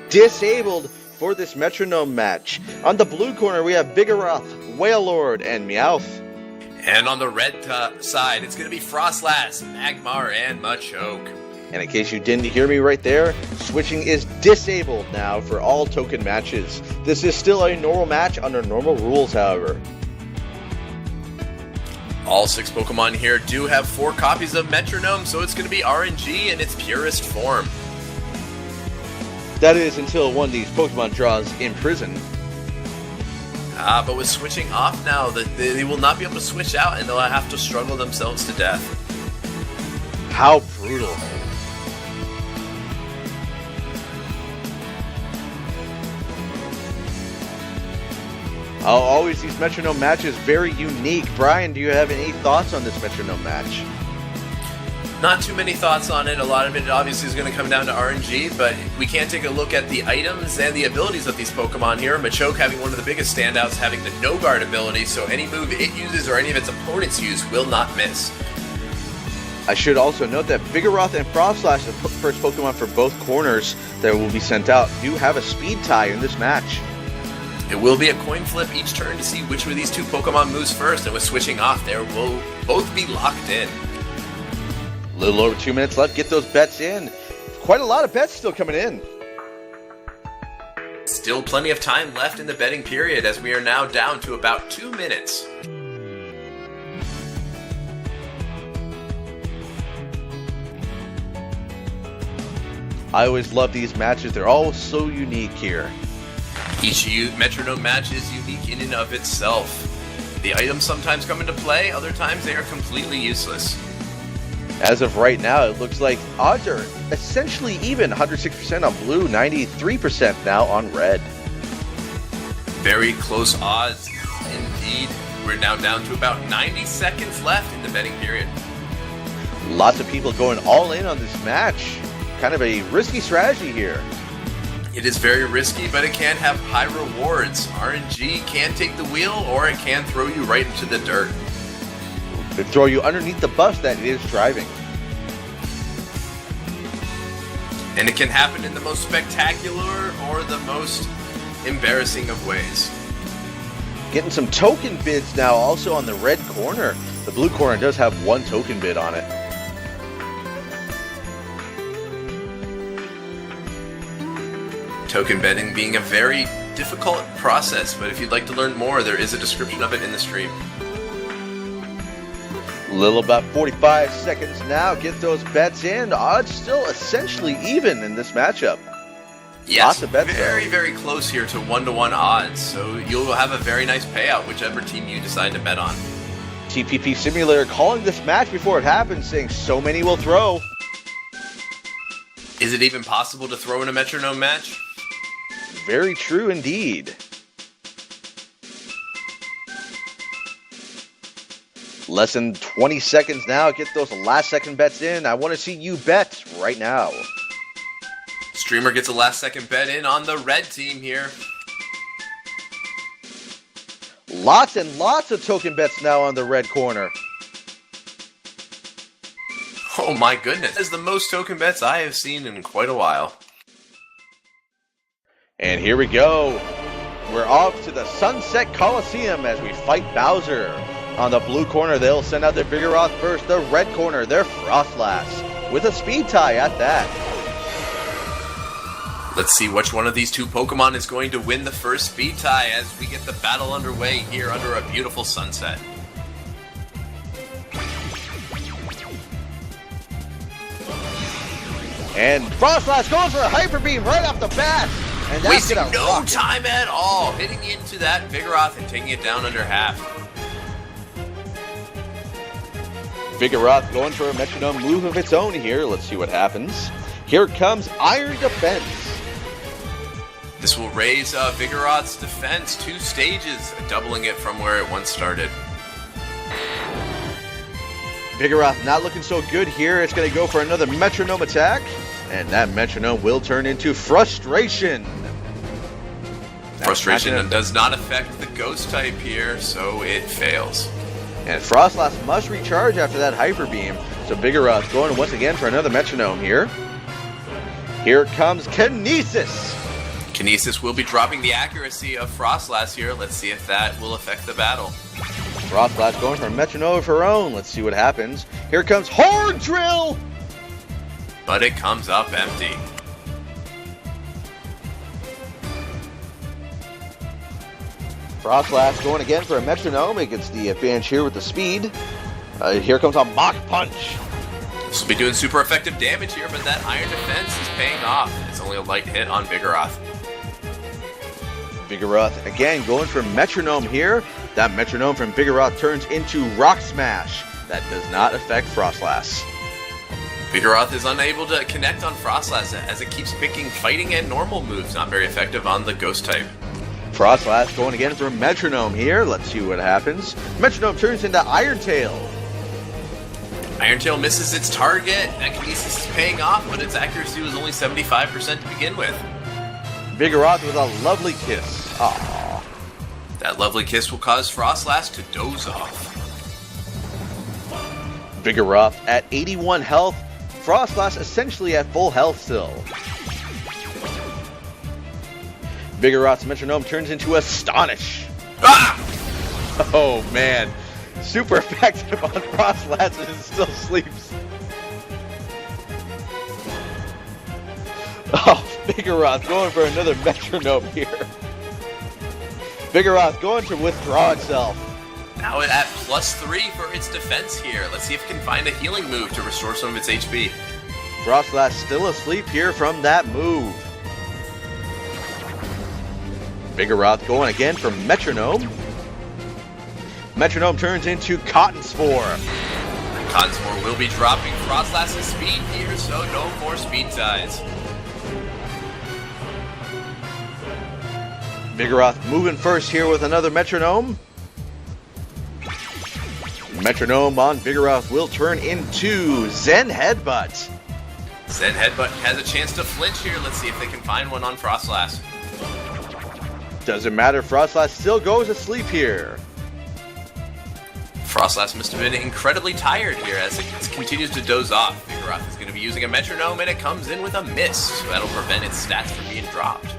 disabled for this Metronome match. On the blue corner, we have Vigoroth, Wailord, and Meowth. And on the red side, it's going to be Froslass, Magmar, and Machoke. And in case you didn't hear me right there, switching is disabled now for all token matches. This is still a normal match under normal rules, however. All 6 Pokemon here do have 4 copies of Metronome, so it's going to be RNG in its purest form. That is until one of these Pokemon draws in prison. But with switching off now, they will not be able to switch out, and they'll have to struggle themselves to death. How brutal. Always these Metronome matches, very unique. Brian, do you have any thoughts on this Metronome match? Not too many thoughts on it. A lot of it obviously is going to come down to RNG, but we can take a look at the items and the abilities of these Pokemon here. Machoke having one of the biggest standouts, having the No Guard ability, so any move it uses or any of its opponents use will not miss. I should also note that Vigoroth and Froslass, the first Pokemon for both corners that will be sent out, do have a speed tie in this match. It will be a coin flip each turn to see which of these 2 Pokemon moves first, and with switching off, they will both be locked in. A little over 2 minutes left. Get those bets in. Quite a lot of bets still coming in. Still plenty of time left in the betting period, as we are now down to about 2 minutes. I always love these matches. They're all so unique here. Each Metronome match is unique in and of itself. The items sometimes come into play, other times they are completely useless. As of right now, it looks like odds are essentially even. 106% on blue, 93% now on red. Very close odds indeed. We're now down to about 90 seconds left in the betting period. Lots of people going all in on this match. Kind of a risky strategy here. It is very risky, but it can have high rewards. RNG can take the wheel, or it can throw you right into the dirt. It throw you underneath the bus that it is driving. And it can happen in the most spectacular or the most embarrassing of ways. Getting some token bids now also on the red corner. The blue corner does have 1 token bid on it. Token betting being a very difficult process, but if you'd like to learn more, there is a description of it in the stream. Little about 45 seconds now. Get those bets in. Odds still essentially even in this matchup. Yes, lots of bets very close here to 1-to-1 odds, so you'll have a very nice payout whichever team you decide to bet on. TPP Simulator calling this match before it happens, saying so many will throw. Is it even possible to throw in a Metronome match? Very true indeed. Less than 20 seconds now. Get those last second bets in. I want to see you bet right now. Streamer gets a last second bet in on the red team here. Lots and lots of token bets now on the red corner. Oh my goodness. This is the most token bets I have seen in quite a while. And here we go. We're off to the Sunset Coliseum as we fight Bowser. On the blue corner, they'll send out their Vigoroth first. The red corner, their Froslass. With a speed tie at that. Let's see which one of these 2 Pokemon is going to win the first speed tie as we get the battle underway here under a beautiful sunset. And Froslass goes for a Hyper Beam right off the bat. And that's wasting no time at all, hitting into that Vigoroth and taking it down under half. Vigoroth going for a Metronome move of its own here. Let's see what happens. Here comes Iron Defense. This will raise Vigoroth's defense 2 stages, doubling it from where it once started. Vigoroth not looking so good here. It's going to go for another Metronome attack. And that Metronome will turn into Frustration. Frustration does not affect the Ghost type here, so it fails. And Froslass must recharge after that Hyper Beam. So Vigoroth going once again for another Metronome here. Here comes Kinesis. Kinesis will be dropping the accuracy of Froslass here. Let's see if that will affect the battle. Froslass going for a Metronome of her own. Let's see what happens. Here comes Horde Drill! But it comes up empty. Froslass going again for a Metronome. It gets the advantage here with the speed. Here comes a Mach Punch. This will be doing super effective damage here, but that Iron Defense is paying off. It's only a light hit on Vigoroth. Vigoroth again going for Metronome here. That Metronome from Vigoroth turns into Rock Smash. That does not affect Froslass. Vigoroth is unable to connect on Froslass as it keeps picking fighting and normal moves, not very effective on the Ghost type. Froslass going again for Metronome here. Let's see what happens. Metronome turns into Iron Tail. Iron Tail misses its target. That Kinesis is paying off, but its accuracy was only 75% to begin with. Vigoroth with a lovely kiss. Aww. That lovely kiss will cause Froslass to doze off. Vigoroth at 81 health. Froslass essentially at full health still. Vigoroth's Metronome turns into Astonish. Ah! Oh man. Super effective on Froslass as it still sleeps. Oh, Vigoroth going for another Metronome here. Vigoroth going to withdraw itself. Now at +3 for its defense here. Let's see if it can find a healing move to restore some of its HP. Froslass still asleep here from that move. Vigoroth going again for Metronome. Metronome turns into Cotton Spore. Cotton Spore will be dropping Froslass's speed here, so no more speed ties. Vigoroth moving first here with another Metronome. Metronome on Vigoroth will turn into Zen Headbutt. Zen Headbutt has a chance to flinch here. Let's see if they can find one on Froslass. Doesn't matter, Froslass still goes to sleep here. Froslass must have been incredibly tired here as it continues to doze off. Vigoroth is going to be using a Metronome, and it comes in with a miss, so that'll prevent its stats from being dropped.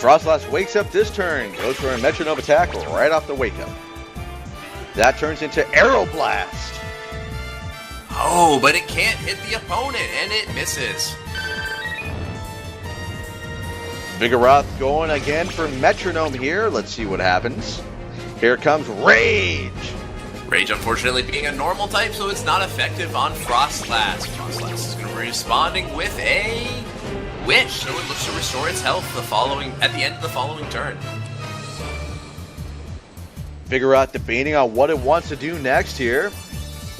Froslass wakes up this turn, goes for a Metronome attack right off the wake up. That turns into Aeroblast. Oh, but it can't hit the opponent, and it misses. Vigoroth going again for Metronome here. Let's see what happens. Here comes Rage. Rage, unfortunately, being a normal type, so it's not effective on Froslass. Froslass is going to be responding with a Wish, so it looks to restore its health at the end of the following turn. Vigoroth debating on what it wants to do next here.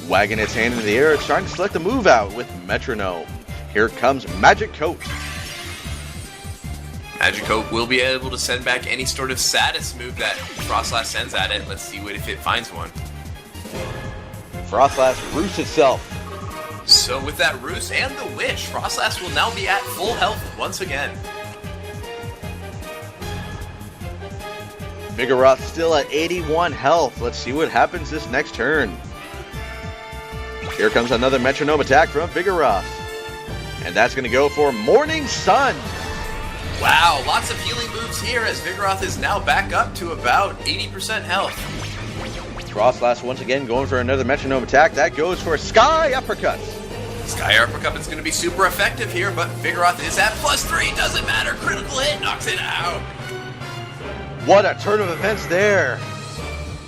Wagging its hand in the air, it's trying to select a move out with Metronome. Here comes Magic Coat. Machoke will be able to send back any sort of status move that Froslass sends at it. Let's see if it finds one. Froslass roosts itself. So with that roost and the wish, Froslass will now be at full health once again. Vigoroth still at 81 health. Let's see what happens this next turn. Here comes another Metronome attack from Vigoroth. And that's going to go for Morning Sun. Wow, lots of healing moves here as Vigoroth is now back up to about 80% health. Froslass once again going for another Metronome attack. That goes for Sky Uppercut. Sky Uppercut is going to be super effective here, but Vigoroth is at +3. Doesn't matter. Critical hit knocks it out. What a turn of events there.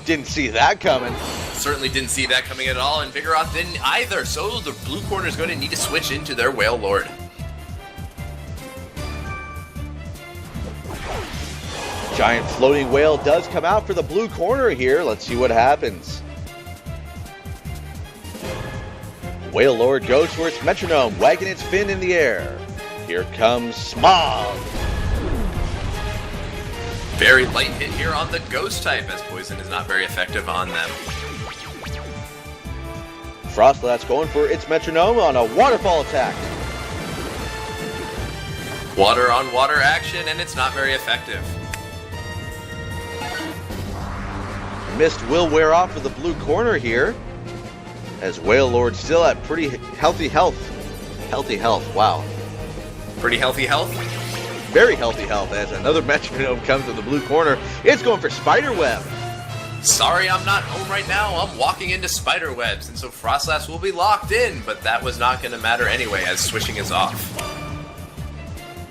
Didn't see that coming. Certainly didn't see that coming at all, and Vigoroth didn't either. So the blue corner is going to need to switch into their Wailord. Giant floating whale does come out for the blue corner here. Let's see what happens. Wailord goes for its Metronome, wagging its fin in the air. Here comes Smog. Very light hit here on the Ghost type, as Poison is not very effective on them. Froslass going for its Metronome on a Waterfall attack. Water on water action, and it's not very effective. Mist will wear off for the blue corner here, as Wailord still at pretty healthy health. Healthy health, wow. Pretty healthy health. Very healthy health as another Metronome comes to the blue corner. It's going for Spiderweb. Sorry, I'm not home right now. I'm walking into spiderwebs, and so Froslass will be locked in, but that was not going to matter anyway, as switching is off.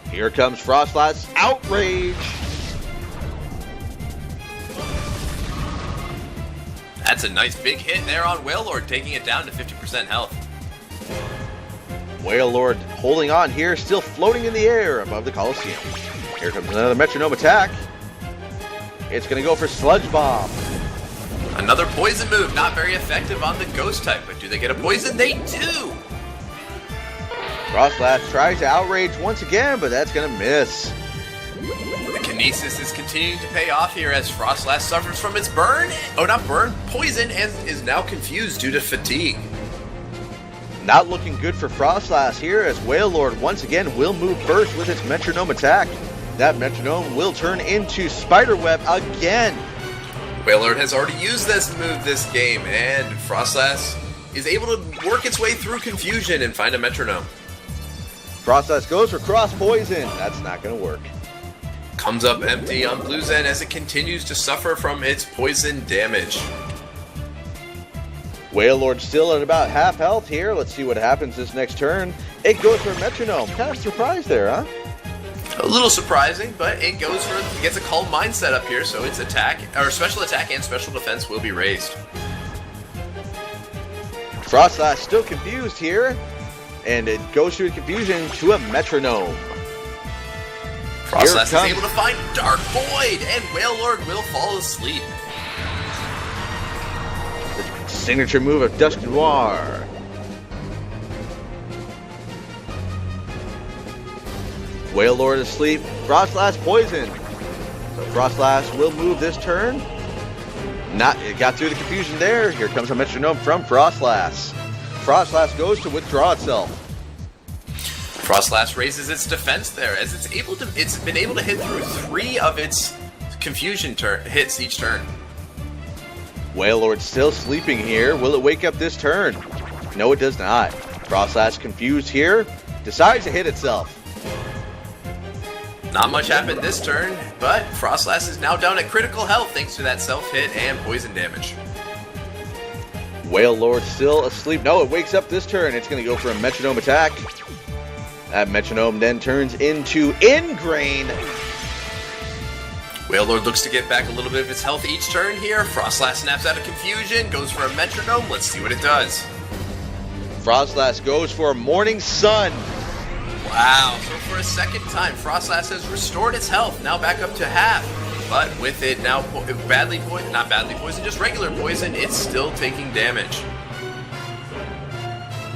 Here comes Froslass. Outrage. That's a nice big hit there on Wailord, taking it down to 50% health. Wailord holding on here, still floating in the air above the Coliseum. Here comes another Metronome attack. It's going to go for Sludge Bomb. Another poison move, not very effective on the ghost type, but do they get a poison? They do! Froslass tries to outrage once again, but that's going to miss. The Kinesis is continuing to pay off here as Froslass suffers from its poison, and is now confused due to fatigue. Not looking good for Froslass here as Wailord once again will move first with its Metronome attack. That Metronome will turn into Spiderweb again. Wailord has already used this move this game, and Froslass is able to work its way through confusion and find a Metronome. Froslass goes for Cross Poison. That's not going to work. Comes up empty on Blue Zen as it continues to suffer from its poison damage. Wailord still at about half health here. Let's see what happens this next turn. It goes for a Metronome. Kind of surprised there, huh? A little surprising, but it gets a Calm Mind set up here, so its special attack and special defense will be raised. Froslass still confused here, and it goes through confusion to a Metronome. Froslass is able to find Dark Void, and Wailord will fall asleep. The signature move of Dusk Noir. Wailord asleep. Froslass poison. So Froslass will move this turn. It got through the confusion there. Here comes a Metronome from Froslass. Froslass goes to withdraw itself. Froslass raises its defense there as it's been able to hit through 3 of its confusion hits each turn. Wailord still sleeping here. Will it wake up this turn? No, it does not. Froslass confused here. Decides to hit itself. Not much happened this turn, but Froslass is now down at critical health thanks to that self-hit and poison damage. Wailord still asleep. No, it wakes up this turn. It's going to go for a Metronome attack. That Metronome then turns into Ingrain. Wailord looks to get back a little bit of its health each turn here. Froslass snaps out of confusion, goes for a Metronome. Let's see what it does. Froslass goes for Morning Sun. Wow, so for a second time, Froslass has restored its health, now back up to half. But with it now not badly poisoned, just regular poison, it's still taking damage.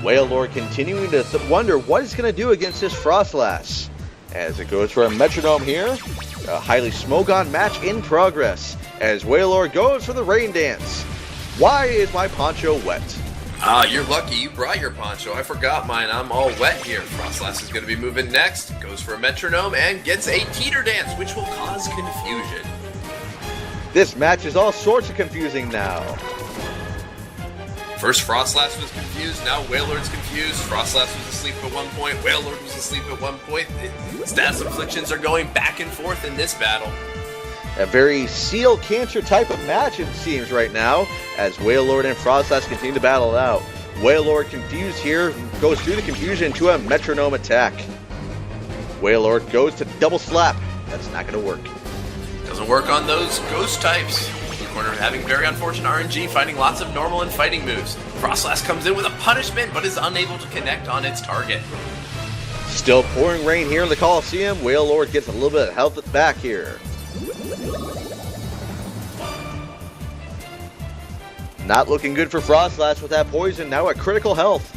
Wailord continuing to wonder what it's going to do against this Froslass. As it goes for a Metronome here, a highly Smogon match in progress. As Wailord goes for the Rain Dance. Why is my poncho wet? You're lucky you brought your poncho. I forgot mine. I'm all wet here. Froslass is going to be moving next. Goes for a Metronome and gets a Teeter Dance, which will cause confusion. This match is all sorts of confusing now. First Froslass was confused, now Wailord's confused. Froslass was asleep at one point, Wailord was asleep at one point. Status afflictions are going back and forth in this battle. A very Seal Cancer type of match it seems right now, as Wailord and Froslass continue to battle it out. Wailord confused here, goes through the confusion to a Metronome attack. Wailord goes to double slap. That's not going to work. Doesn't work on those ghost types. Blue corner having very unfortunate RNG, finding lots of normal and fighting moves. Froslass comes in with a punishment, but is unable to connect on its target. Still pouring rain here in the Coliseum. Wailord gets a little bit of health back here. Not looking good for Froslass with that poison, now at critical health.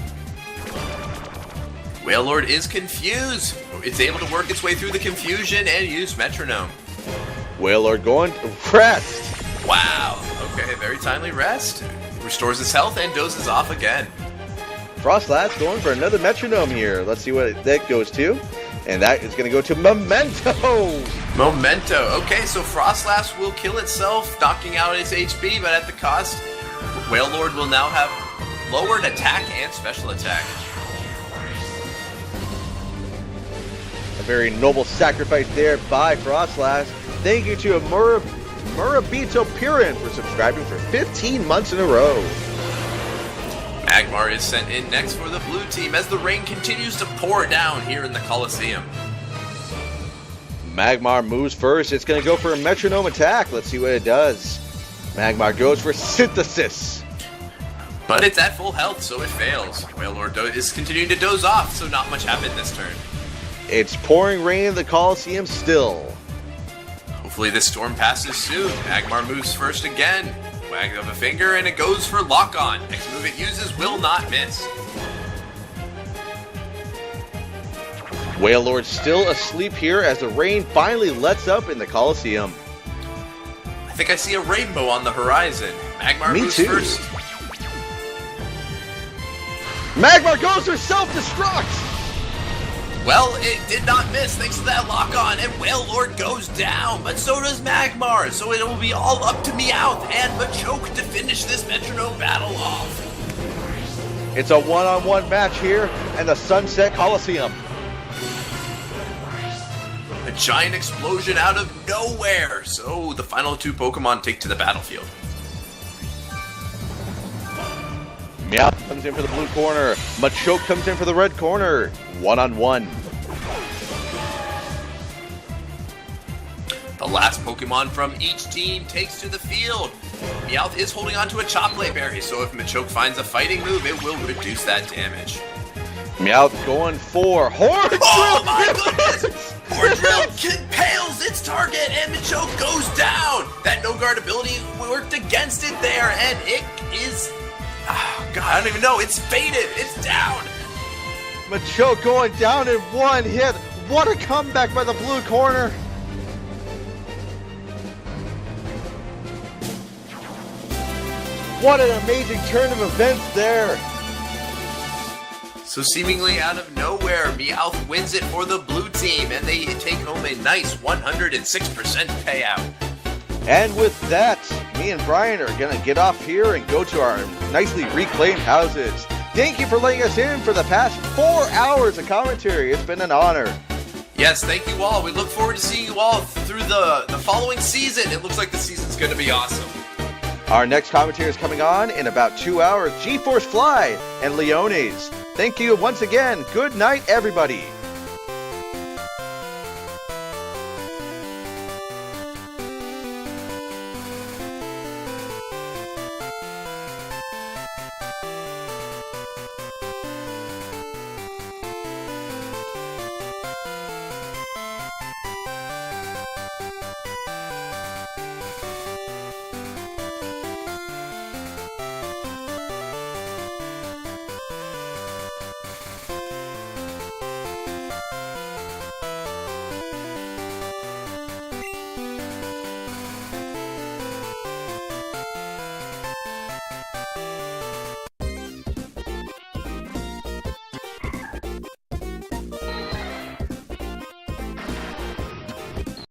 Wailord is confused. It's able to work its way through the confusion and use Metronome. Wailord going to rest. Wow. Okay, very timely rest. Restores its health and dozes off again. Froslass going for another Metronome here. Let's see what that goes to. And that is going to go to Memento. Memento. Okay, so Froslass will kill itself, knocking out its HP, but at the cost, Wailord will now have lowered attack and special attack. very noble sacrifice there by Froslass. Thank you to Murabito Piran for subscribing for 15 months in a row. Magmar is sent in next for the blue team as the rain continues to pour down here in the Coliseum. Magmar moves first. It's going to go for a Metronome attack. Let's see what it does. Magmar goes for Synthesis. But it's at full health, so it fails. Wailord is continuing to doze off, so not much happened this turn. It's pouring rain in the Coliseum still. Hopefully this storm passes soon. Magmar moves first again. Wag of a finger, and it goes for Lock-On. Next move it uses will not miss. Wailord still asleep here as the rain finally lets up in the Coliseum. I think I see a rainbow on the horizon. Magmar Me moves too. first. Magmar goes for self-destruct! Well, it did not miss thanks to that lock-on, and Wailord goes down, but so does Magmar, so it will be all up to Meowth and Machoke to finish this Metronome battle off. It's a one-on-one match here in the Sunset Coliseum. A giant explosion out of nowhere, so the final two Pokemon take to the battlefield. Meowth comes in for the blue corner. Machoke comes in for the red corner. One-on-one. The last Pokemon from each team takes to the field. Meowth is holding on to a Chocolate Berry, so if Machoke finds a fighting move, it will reduce that damage. Meowth going for Horn Drill! Oh my goodness! Horn Drill impales its target, and Machoke goes down! That no guard ability worked against it there, and it is... Oh, God, I don't even know. It's faded. It's down. Machoke going down in one hit. What a comeback by the blue corner. What an amazing turn of events there. So seemingly out of nowhere, Meowth wins it for the blue team, and they take home a nice 106% payout. And with that, me and Brian are going to get off here and go to our nicely reclaimed houses. Thank you for letting us in for the past 4 hours of commentary. It's been an honor. Yes, thank you all. We look forward to seeing you all through the following season. It looks like the season's going to be awesome. Our next commentary is coming on in about 2 hours. G-Force Fly and Leones. Thank you once again. Good night, everybody.